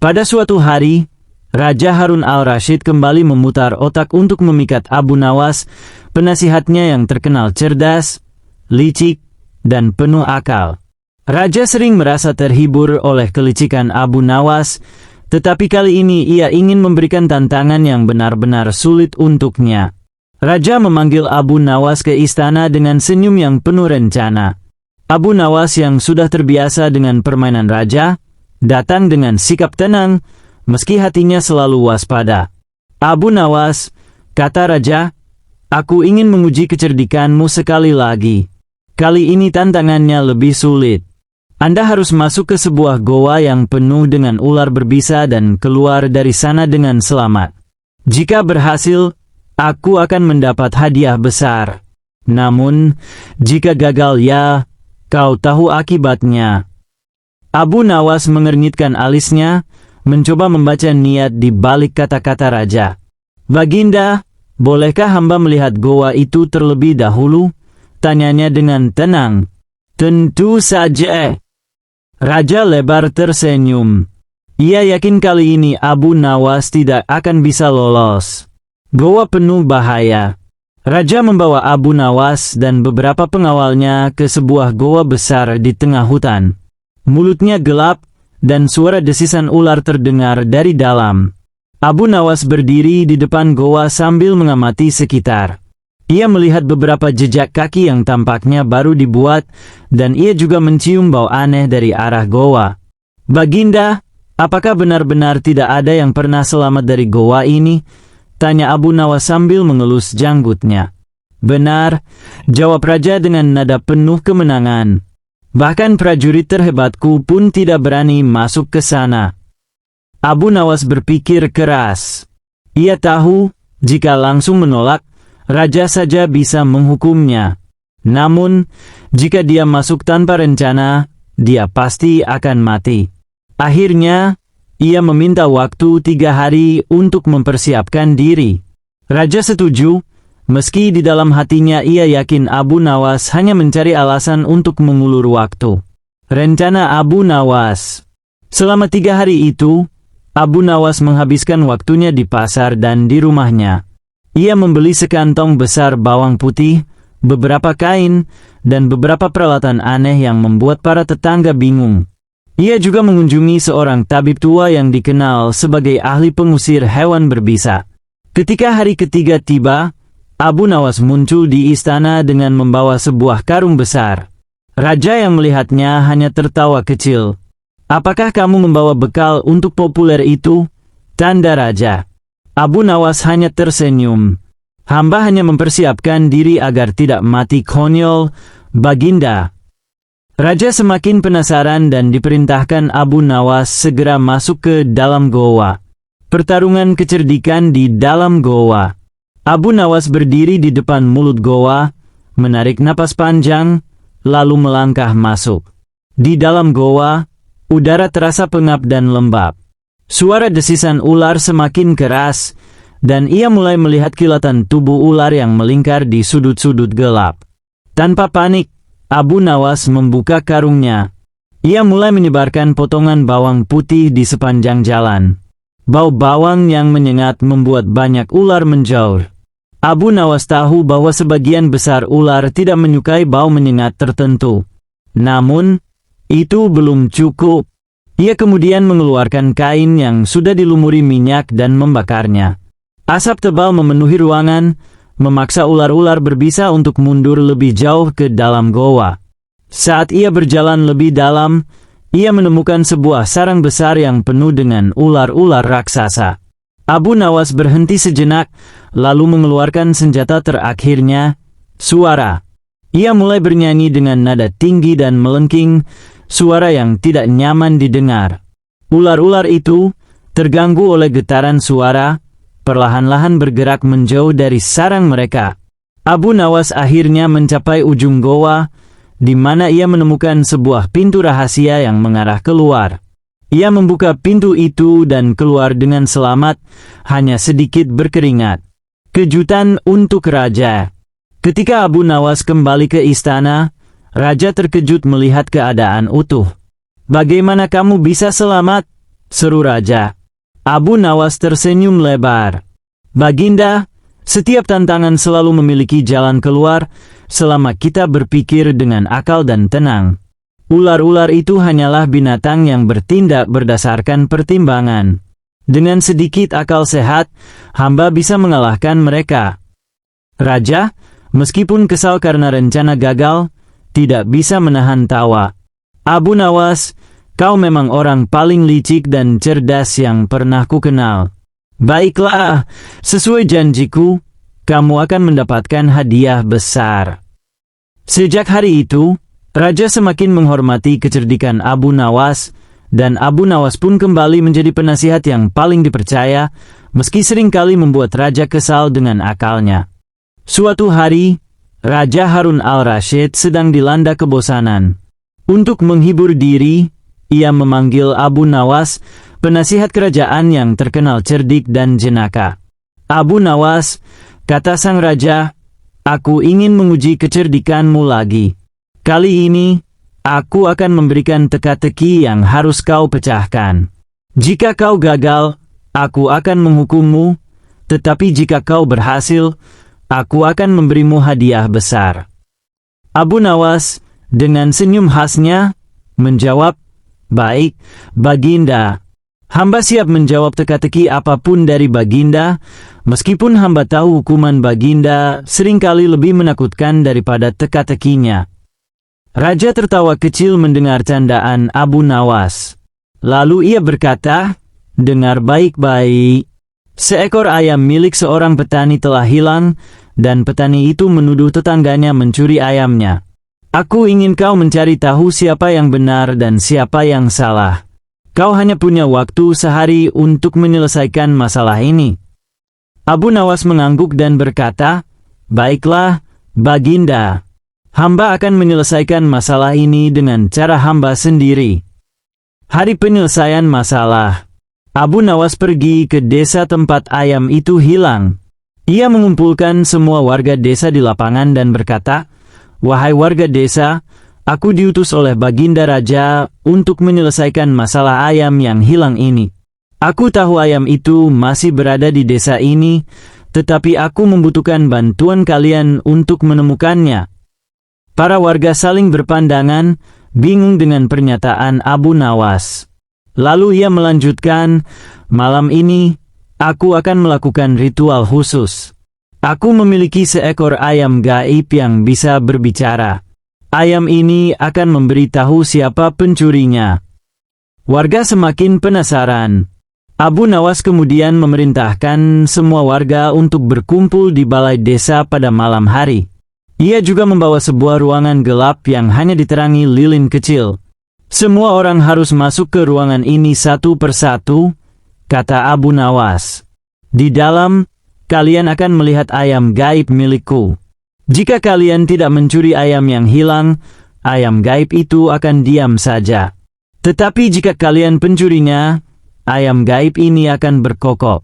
Pada suatu hari, Raja Harun al-Rashid kembali memutar otak untuk memikat Abu Nawas, penasihatnya yang terkenal cerdas, licik, dan penuh akal. Raja sering merasa terhibur oleh kelicikan Abu Nawas, tetapi kali ini ia ingin memberikan tantangan yang benar-benar sulit untuknya. Raja memanggil Abu Nawas ke istana dengan senyum yang penuh rencana. Abu Nawas yang sudah terbiasa dengan permainan raja, datang dengan sikap tenang, meski hatinya selalu waspada. "Abu Nawas," kata raja, "aku ingin menguji kecerdikanmu sekali lagi. Kali ini tantangannya lebih sulit. Anda harus masuk ke sebuah goa yang penuh dengan ular berbisa dan keluar dari sana dengan selamat. Jika berhasil, aku akan mendapat hadiah besar. Namun, jika gagal ya, kau tahu akibatnya." Abu Nawas mengernyitkan alisnya, mencoba membaca niat di balik kata-kata raja. "Baginda, bolehkah hamba melihat goa itu terlebih dahulu?" tanyanya dengan tenang. "Tentu saja." Raja lebar tersenyum. Ia yakin kali ini Abu Nawas tidak akan bisa lolos. Goa penuh bahaya. Raja membawa Abu Nawas dan beberapa pengawalnya ke sebuah goa besar di tengah hutan. Mulutnya gelap, dan suara desisan ular terdengar dari dalam. Abu Nawas berdiri di depan goa sambil mengamati sekitar. Ia melihat beberapa jejak kaki yang tampaknya baru dibuat, dan ia juga mencium bau aneh dari arah goa. "Baginda, apakah benar-benar tidak ada yang pernah selamat dari goa ini?" tanya Abu Nawas sambil mengelus janggutnya. "Benar," jawab raja dengan nada penuh kemenangan. "Bahkan prajurit terhebatku pun tidak berani masuk ke sana." Abu Nawas berpikir keras. Ia tahu, jika langsung menolak, raja saja bisa menghukumnya. Namun, jika dia masuk tanpa rencana, dia pasti akan mati. Akhirnya, ia meminta waktu 3 hari untuk mempersiapkan diri. Raja setuju, meski di dalam hatinya ia yakin Abu Nawas hanya mencari alasan untuk mengulur waktu. Rencana Abu Nawas. Selama 3 hari itu, Abu Nawas menghabiskan waktunya di pasar dan di rumahnya. Ia membeli sekantong besar bawang putih, beberapa kain, dan beberapa peralatan aneh yang membuat para tetangga bingung. Ia juga mengunjungi seorang tabib tua yang dikenal sebagai ahli pengusir hewan berbisa. Ketika hari ketiga tiba, Abu Nawas muncul di istana dengan membawa sebuah karung besar. Raja yang melihatnya hanya tertawa kecil. "Apakah kamu membawa bekal untuk populer itu?" tanda raja. Abu Nawas hanya tersenyum. "Hamba hanya mempersiapkan diri agar tidak mati konyol, Baginda." Raja semakin penasaran dan diperintahkan Abu Nawas segera masuk ke dalam goa. Pertarungan kecerdikan di dalam goa. Abu Nawas berdiri di depan mulut goa, menarik napas panjang, lalu melangkah masuk. Di dalam goa, udara terasa pengap dan lembab. Suara desisan ular semakin keras, dan ia mulai melihat kilatan tubuh ular yang melingkar di sudut-sudut gelap. Tanpa panik, Abu Nawas membuka karungnya. Ia mulai menyebarkan potongan bawang putih di sepanjang jalan. Bau bawang yang menyengat membuat banyak ular menjauh. Abu Nawas tahu bahwa sebagian besar ular tidak menyukai bau menyengat tertentu. Namun, itu belum cukup. Ia kemudian mengeluarkan kain yang sudah dilumuri minyak dan membakarnya. Asap tebal memenuhi ruangan, memaksa ular-ular berbisa untuk mundur lebih jauh ke dalam goa. Saat ia berjalan lebih dalam, ia menemukan sebuah sarang besar yang penuh dengan ular-ular raksasa. Abu Nawas berhenti sejenak, lalu mengeluarkan senjata terakhirnya, suara. Ia mulai bernyanyi dengan nada tinggi dan melengking, suara yang tidak nyaman didengar. Ular-ular itu, terganggu oleh getaran suara, perlahan-lahan bergerak menjauh dari sarang mereka. Abu Nawas akhirnya mencapai ujung goa, di mana ia menemukan sebuah pintu rahasia yang mengarah keluar. Ia membuka pintu itu dan keluar dengan selamat, hanya sedikit berkeringat. Kejutan untuk raja. Ketika Abu Nawas kembali ke istana, raja terkejut melihat keadaan utuh. "Bagaimana kamu bisa selamat?" seru raja. Abu Nawas tersenyum lebar. Baginda, setiap tantangan selalu memiliki jalan keluar selama kita berpikir dengan akal dan tenang. Ular-ular itu hanyalah binatang yang bertindak berdasarkan pertimbangan. Dengan sedikit akal sehat, hamba bisa mengalahkan mereka. Raja, meskipun kesal karena rencana gagal, tidak bisa menahan tawa. Abu Nawas, kau memang orang paling licik dan cerdas yang pernah kukenal. Baiklah, sesuai janjiku, kamu akan mendapatkan hadiah besar. Sejak hari itu, Raja semakin menghormati kecerdikan Abu Nawas, dan Abu Nawas pun kembali menjadi penasihat yang paling dipercaya, meski seringkali membuat Raja kesal dengan akalnya. Suatu hari, Raja Harun al-Rasyid sedang dilanda kebosanan. Untuk menghibur diri, ia memanggil Abu Nawas, penasihat kerajaan yang terkenal cerdik dan jenaka. Abu Nawas, kata sang raja, aku ingin menguji kecerdikanmu lagi. Kali ini, aku akan memberikan teka-teki yang harus kau pecahkan. Jika kau gagal, aku akan menghukummu, tetapi jika kau berhasil, aku akan memberimu hadiah besar. Abu Nawas, dengan senyum khasnya, menjawab, baik, Baginda. Hamba siap menjawab teka-teki apapun dari Baginda, meskipun hamba tahu hukuman Baginda seringkali lebih menakutkan daripada teka-tekinya. Raja tertawa kecil mendengar candaan Abu Nawas. Lalu ia berkata, dengar baik-baik. Seekor ayam milik seorang petani telah hilang, dan petani itu menuduh tetangganya mencuri ayamnya. Aku ingin kau mencari tahu siapa yang benar dan siapa yang salah. Kau hanya punya waktu sehari untuk menyelesaikan masalah ini. Abu Nawas mengangguk dan berkata, baiklah, Baginda. Hamba akan menyelesaikan masalah ini dengan cara hamba sendiri. Hari penyelesaian masalah. Abu Nawas pergi ke desa tempat ayam itu hilang. Ia mengumpulkan semua warga desa di lapangan dan berkata, wahai warga desa, aku diutus oleh Baginda Raja untuk menyelesaikan masalah ayam yang hilang ini. Aku tahu ayam itu masih berada di desa ini, tetapi aku membutuhkan bantuan kalian untuk menemukannya. Para warga saling berpandangan, bingung dengan pernyataan Abu Nawas. Lalu ia melanjutkan, malam ini, aku akan melakukan ritual khusus. Aku memiliki seekor ayam gaib yang bisa berbicara. Ayam ini akan memberitahu siapa pencurinya. Warga semakin penasaran. Abu Nawas kemudian memerintahkan semua warga untuk berkumpul di balai desa pada malam hari. Ia juga membawa sebuah ruangan gelap yang hanya diterangi lilin kecil. Semua orang harus masuk ke ruangan ini satu persatu, kata Abu Nawas. Di dalam, kalian akan melihat ayam gaib milikku. Jika kalian tidak mencuri ayam yang hilang, ayam gaib itu akan diam saja. Tetapi jika kalian pencurinya, ayam gaib ini akan berkokok.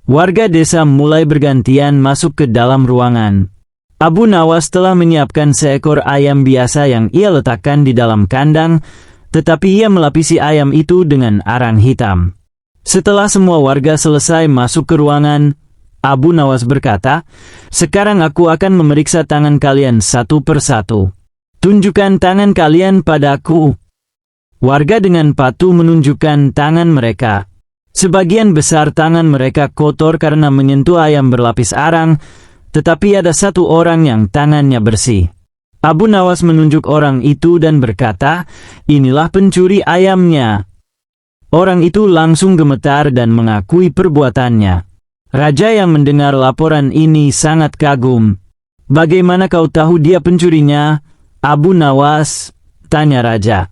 Warga desa mulai bergantian masuk ke dalam ruangan. Abu Nawas telah menyiapkan seekor ayam biasa yang ia letakkan di dalam kandang, tetapi ia melapisi ayam itu dengan arang hitam. Setelah semua warga selesai masuk ke ruangan, Abu Nawas berkata, sekarang aku akan memeriksa tangan kalian satu persatu. Tunjukkan tangan kalian padaku. Warga dengan patuh menunjukkan tangan mereka. Sebagian besar tangan mereka kotor karena menyentuh ayam berlapis arang, tetapi ada satu orang yang tangannya bersih. Abu Nawas menunjuk orang itu dan berkata, inilah pencuri ayamnya. Orang itu langsung gemetar dan mengakui perbuatannya. Raja yang mendengar laporan ini sangat kagum. Bagaimana kau tahu dia pencurinya, Abu Nawas? Tanya Raja.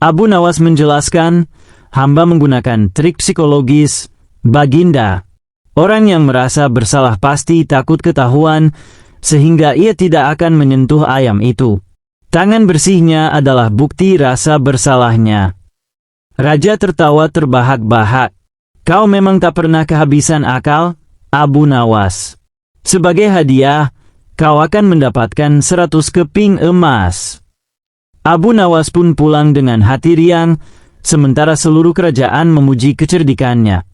Abu Nawas menjelaskan, hamba menggunakan trik psikologis, Baginda. Orang yang merasa bersalah pasti takut ketahuan, sehingga ia tidak akan menyentuh ayam itu. Tangan bersihnya adalah bukti rasa bersalahnya. Raja tertawa terbahak-bahak. Kau memang tak pernah kehabisan akal, Abu Nawas. Sebagai hadiah, kau akan mendapatkan 100 keping emas. Abu Nawas pun pulang dengan hati riang, sementara seluruh kerajaan memuji kecerdikannya.